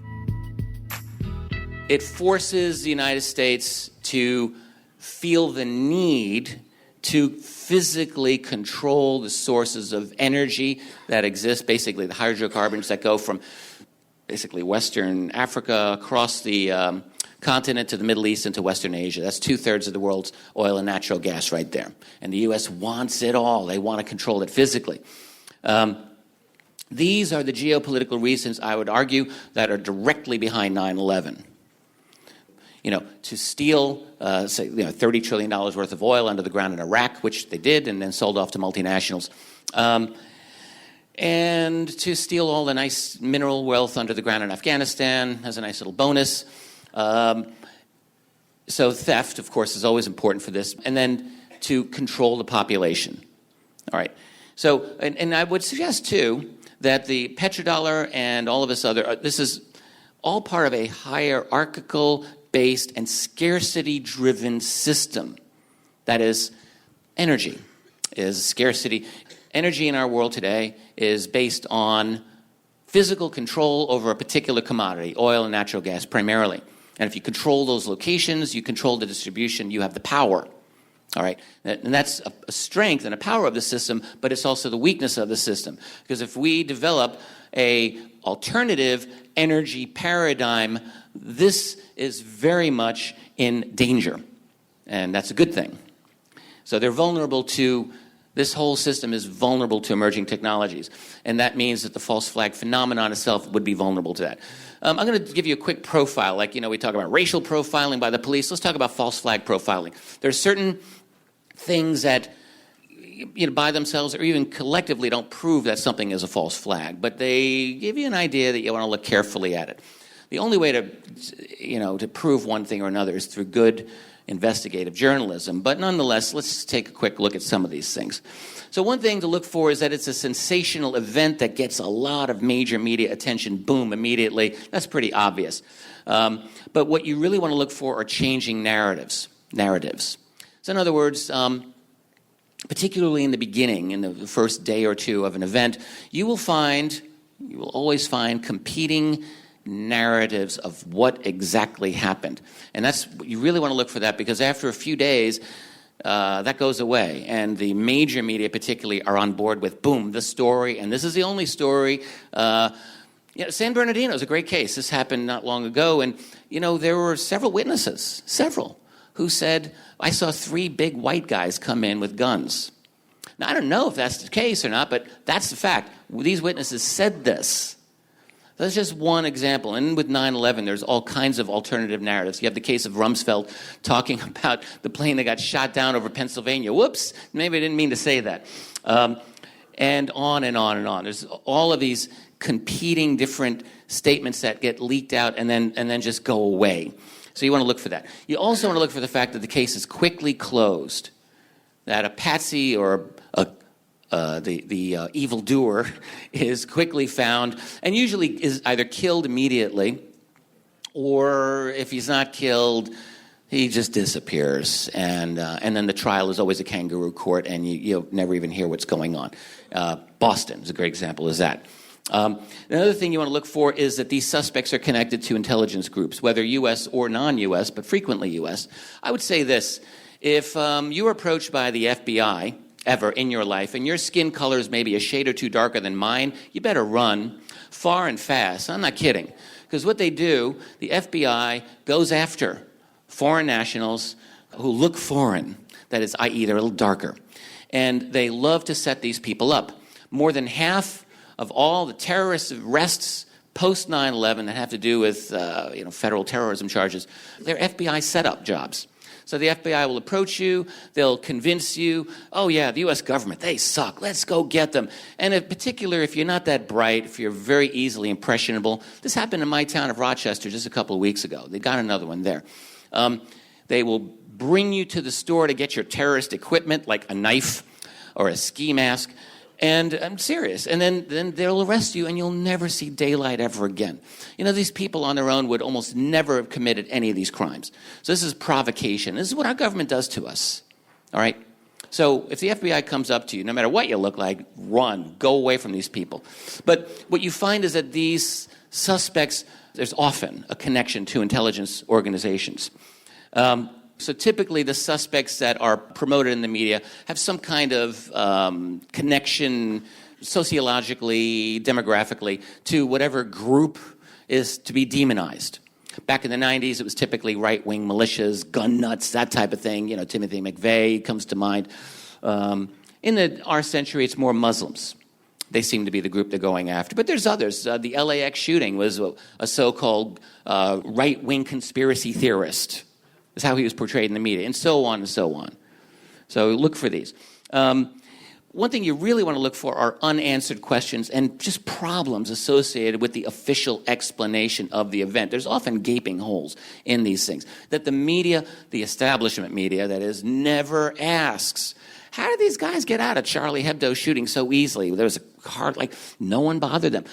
It forces the United States to feel the need to physically control the sources of energy that exist, basically the hydrocarbons that go from basically Western Africa across the continent to the Middle East and to Western Asia. That's 2/3 of the world's oil and natural gas right there. And the U.S. wants it all. They want to control it physically. These are the geopolitical reasons, I would argue, that are directly behind 9/11. To steal, $30 trillion worth of oil under the ground in Iraq, which they did, and then sold off to multinationals. And to steal all the nice mineral wealth under the ground in Afghanistan as a nice little bonus. So theft, of course, is always important for this. And then to control the population. All right. So, and I would suggest, too, that the petrodollar and all of this is all part of a hierarchical-based and scarcity-driven system. That is, energy is scarcity. Energy in our world today is based on physical control over a particular commodity, oil and natural gas primarily. And if you control those locations, you control the distribution, you have the power. All right, and that's a strength and a power of the system, but it's also the weakness of the system. Because if we develop a alternative energy paradigm, this is very much in danger, and that's a good thing. So they're vulnerable to, this whole system is vulnerable to emerging technologies, and that means that the false flag phenomenon itself would be vulnerable to that. I'm going to give you a quick profile, like, we talk about racial profiling by the police. Let's talk about false flag profiling. There are certain things that by themselves or even collectively don't prove that something is a false flag, but they give you an idea that you want to look carefully at it. The only way to prove one thing or another is through good investigative journalism, but nonetheless, let's take a quick look at some of these things. So one thing to look for is that it's a sensational event that gets a lot of major media attention, boom, immediately. That's pretty obvious. But what you really want to look for are changing narratives. So in other words, particularly in the beginning, in the first day or two of an event, you will always find competing narratives of what exactly happened. And you really want to look for that, because after a few days, that goes away. And the major media particularly are on board with, boom, this story, and this is the only story. San Bernardino is a great case. This happened not long ago, and there were several witnesses, who said, I saw 3 big white guys come in with guns. Now, I don't know if that's the case or not, but that's the fact. These witnesses said this. That's just one example. And with 9/11, there's all kinds of alternative narratives. You have the case of Rumsfeld talking about the plane that got shot down over Pennsylvania. Whoops, maybe I didn't mean to say that. And on and on and on. There's all of these competing different statements that get leaked out and then just go away. So you want to look for that. You also want to look for the fact that the case is quickly closed, that a patsy or the evildoer is quickly found and usually is either killed immediately, or if he's not killed, he just disappears. And then the trial is always a kangaroo court, and you never even hear what's going on. Boston is a great example of that. Another thing you want to look for is that these suspects are connected to intelligence groups, whether U.S. or non-U.S., but frequently U.S. I would say this. If you were approached by the FBI ever in your life, and your skin color is maybe a shade or two darker than mine, you better run far and fast. I'm not kidding. Because what they do, the FBI goes after foreign nationals who look foreign, that is, i.e. they're a little darker. And they love to set these people up. More than half of all the terrorist arrests post 9/11 that have to do with federal terrorism charges, they're FBI setup jobs. So the FBI will approach you, they'll convince you, oh yeah, the U.S. government, they suck, let's go get them. And in particular, if you're not that bright, if you're very easily impressionable, this happened in my town of Rochester just a couple of weeks ago. They got another one there. They will bring you to the store to get your terrorist equipment, like a knife or a ski mask. And I'm serious. And then they'll arrest you, and you'll never see daylight ever again. These people on their own would almost never have committed any of these crimes. So this is provocation. This is what our government does to us. All right? So if the FBI comes up to you, no matter what you look like, run. Go away from these people. But what you find is that these suspects, there's often a connection to intelligence organizations. So typically the suspects that are promoted in the media have some kind of connection sociologically, demographically, to whatever group is to be demonized. Back in the 90s, it was typically right-wing militias, gun nuts, that type of thing. Timothy McVeigh comes to mind. In our century, it's more Muslims. They seem to be the group they're going after. But there's others. The LAX shooting was a so-called right-wing conspiracy theorist. That's how he was portrayed in the media, and so on and so on. So look for these. One thing you really want to look for are unanswered questions and just problems associated with the official explanation of the event. There's often gaping holes in these things that the media, the establishment media, that is, never asks. How did these guys get out of Charlie Hebdo shooting so easily? There was a hard, no one bothered them.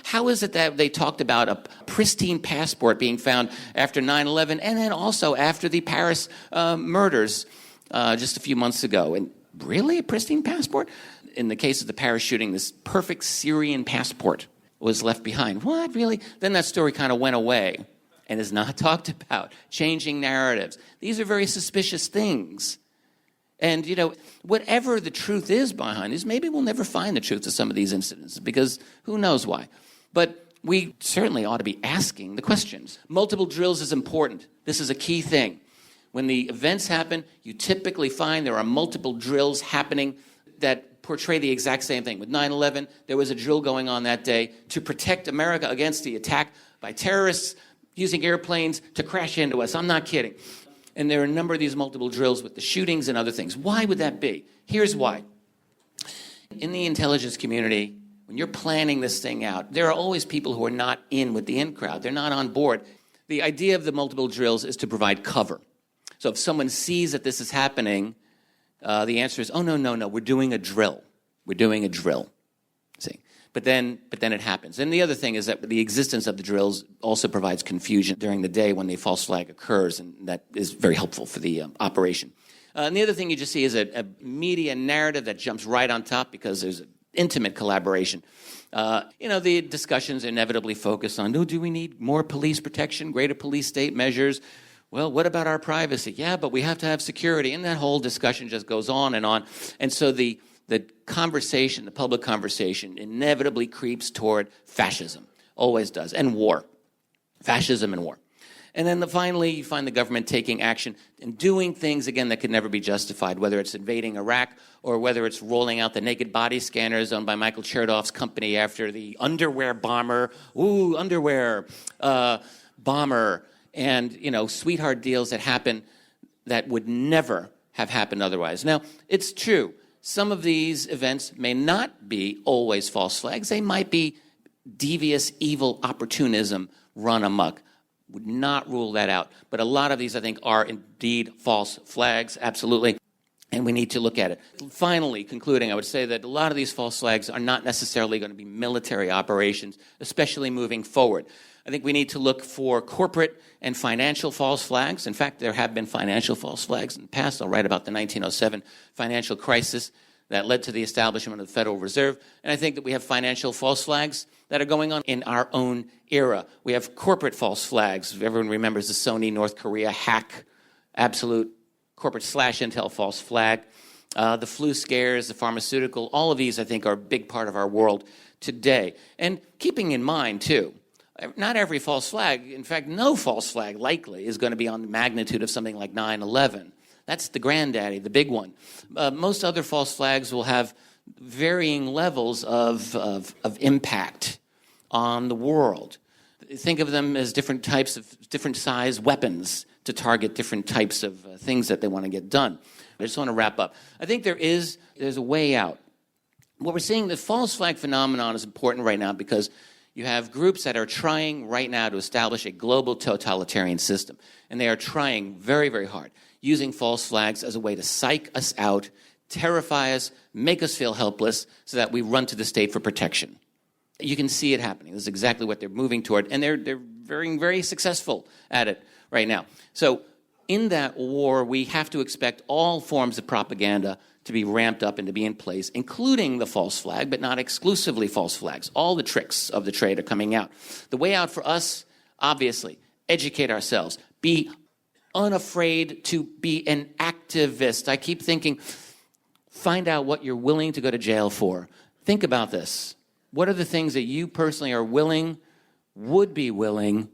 How is it that they talked about a pristine passport being found after 9/11 and then also after the Paris murders just a few months ago? And really, a pristine passport? In the case of the Paris shooting, this perfect Syrian passport was left behind. What, really? Then that story kind of went away and is not talked about. Changing narratives. These are very suspicious things. And, whatever the truth is behind this, maybe we'll never find the truth of some of these incidents, because who knows why. But we certainly ought to be asking the questions. Multiple drills is important. This is a key thing. When the events happen, you typically find there are multiple drills happening that portray the exact same thing. With 9/11, there was a drill going on that day to protect America against the attack by terrorists using airplanes to crash into us. I'm not kidding. And there are a number of these multiple drills with the shootings and other things. Why would that be? Here's why. In the intelligence community, when you're planning this thing out, there are always people who are not in with the in crowd. They're not on board. The idea of the multiple drills is to provide cover. So if someone sees that this is happening, the answer is, oh, no, we're doing a drill. We're doing a drill. See? But then it happens. And the other thing is that the existence of the drills also provides confusion during the day when the false flag occurs, and that is very helpful for the operation. And the other thing you just see is a media narrative that jumps right on top because there's intimate collaboration. The discussions inevitably focus on, do we need more police protection, greater police state measures? Well, what about our privacy? Yeah, but we have to have security. And that whole discussion just goes on. And so the conversation, the public conversation, inevitably creeps toward fascism. Always does. And war. Fascism and war. And then finally, you find the government taking action and doing things, again, that could never be justified, whether it's invading Iraq or whether it's rolling out the naked body scanners owned by Michael Chertoff's company after the underwear bomber. Ooh, underwear bomber. And, sweetheart deals that happen that would never have happened otherwise. Now, it's true. Some of these events may not be always false flags. They might be devious, evil opportunism run amok. Would not rule that out. But a lot of these, I think, are indeed false flags, absolutely. And we need to look at it. Finally, concluding, I would say that a lot of these false flags are not necessarily going to be military operations, especially moving forward. I think we need to look for corporate and financial false flags. In fact, there have been financial false flags in the past. I'll write about the 1907 financial crisis that led to the establishment of the Federal Reserve. And I think that we have financial false flags that are going on in our own era. We have corporate false flags. Everyone remembers the Sony North Korea hack, absolute corporate /intel false flag. The flu scares, the pharmaceutical, all of these, I think, are a big part of our world today. And keeping in mind, too, not every false flag, in fact, no false flag likely is going to be on the magnitude of something like 9/11. That's the granddaddy, the big one. Most other false flags will have varying levels of impact on the world. Think of them as different types of different size weapons to target different types of things that they want to get done. I just want to wrap up. I think there's a way out. What we're seeing, the false flag phenomenon is important right now because you have groups that are trying right now to establish a global totalitarian system. And they are trying very, very hard, using false flags as a way to psych us out, terrify us, make us feel helpless, so that we run to the state for protection. You can see it happening. This is exactly what they're moving toward. And they're very, very successful at it right now. So in that war, we have to expect all forms of propaganda to be ramped up and to be in place, including the false flag, but not exclusively false flags. All the tricks of the trade are coming out. The way out for us, obviously, educate ourselves. Be unafraid to be an activist. I keep thinking, find out what you're willing to go to jail for. Think about this. What are the things that you personally are would be willing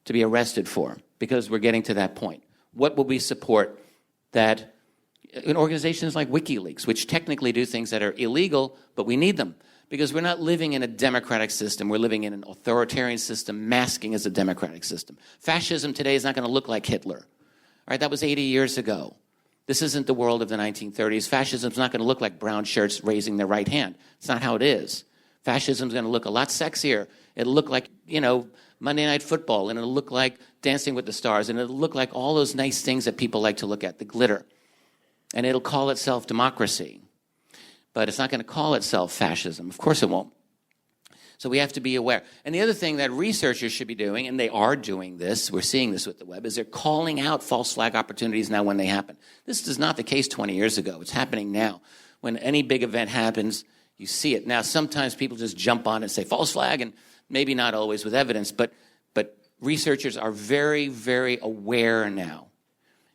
to be arrested for? Because we're getting to that point. What will we support that in organizations like WikiLeaks, which technically do things that are illegal, but we need them? Because we're not living in a democratic system. We're living in an authoritarian system masking as a democratic system. Fascism today is not going to look like Hitler. All right, that was 80 years ago. This isn't the world of the 1930s. Fascism is not going to look like brown shirts raising their right hand. It's not how it is. Fascism is going to look a lot sexier. It'll look like, Monday Night Football, and it'll look like Dancing with the Stars, and it'll look like all those nice things that people like to look at, the glitter. And it'll call itself democracy. But it's not going to call itself fascism. Of course it won't. So we have to be aware. And the other thing that researchers should be doing, and they are doing this, we're seeing this with the web, is they're calling out false flag opportunities now when they happen. This is not the case 20 years ago. It's happening now. When any big event happens, you see it. Now, sometimes people just jump on and say false flag, and maybe not always with evidence, but researchers are very, very aware now.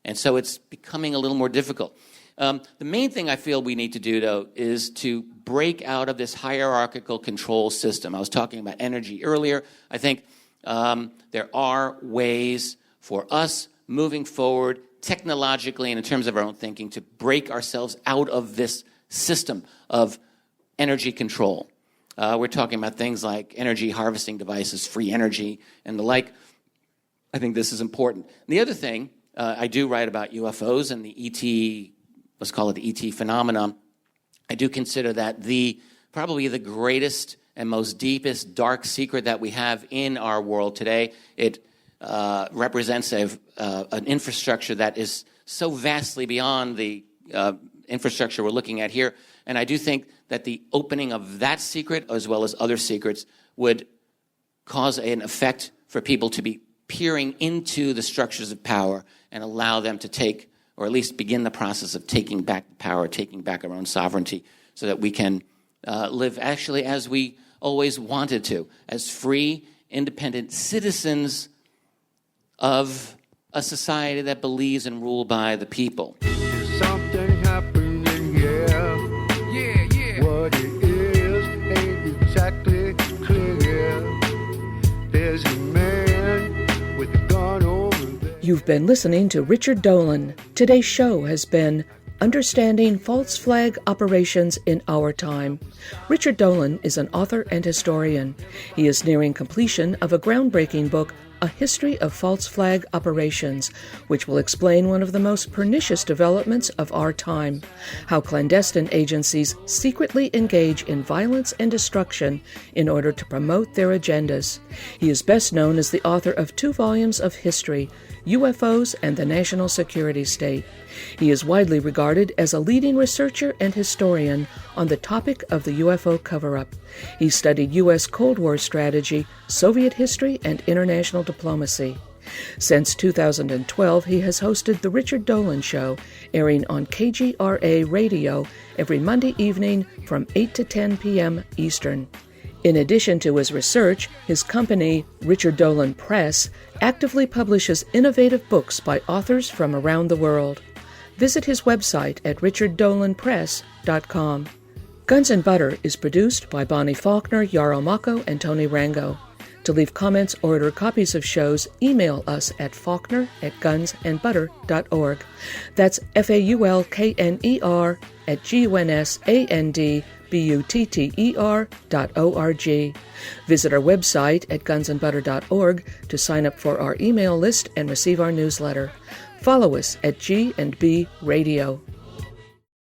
And so it's becoming a little more difficult. The main thing I feel we need to do, though, is to break out of this hierarchical control system. I was talking about energy earlier. I think there are ways for us moving forward technologically and in terms of our own thinking to break ourselves out of this system of energy control. We're talking about things like energy harvesting devices, free energy, and the like. I think this is important. And the other thing, I do write about UFOs and the ET, let's call it the ET phenomenon. I do consider that probably the greatest and most deepest dark secret that we have in our world today. It represents an infrastructure that is so vastly beyond the infrastructure we're looking at here. And I do think that the opening of that secret, as well as other secrets, would cause an effect for people to be peering into the structures of power and allow them to take, or at least begin the process of taking back the power, taking back our own sovereignty, so that we can live actually as we always wanted to, as free, independent citizens of a society that believes and ruled by the people. There's something happening here. Yeah. What it is ain't exactly clear. There's a man with a gun over there. You've been listening to Richard Dolan. Today's show has been Understanding False Flag Operations in Our Time. Richard Dolan is an author and historian. He is nearing completion of a groundbreaking book, A History of False Flag Operations, which will explain one of the most pernicious developments of our time, how clandestine agencies secretly engage in violence and destruction in order to promote their agendas. He is best known as the author of 2 volumes of history, UFOs and the National Security State. He is widely regarded as a leading researcher and historian on the topic of the UFO cover-up. He studied U.S. Cold War strategy, Soviet history, and international diplomacy. Since 2012, he has hosted The Richard Dolan Show, airing on KGRA Radio every Monday evening from 8 to 10 p.m. Eastern. In addition to his research, his company, Richard Dolan Press, actively publishes innovative books by authors from around the world. Visit his website at richarddolanpress.com. Guns and Butter is produced by Bonnie Faulkner, Yarrow Mako, and Tony Rango. To leave comments or order copies of shows, email us at faulkner@gunsandbutter.org. That's FAULKNER@GUNSANDBUTTER.org. Visit our website at gunsandbutter.org to sign up for our email list and receive our newsletter. Follow us at G&B Radio.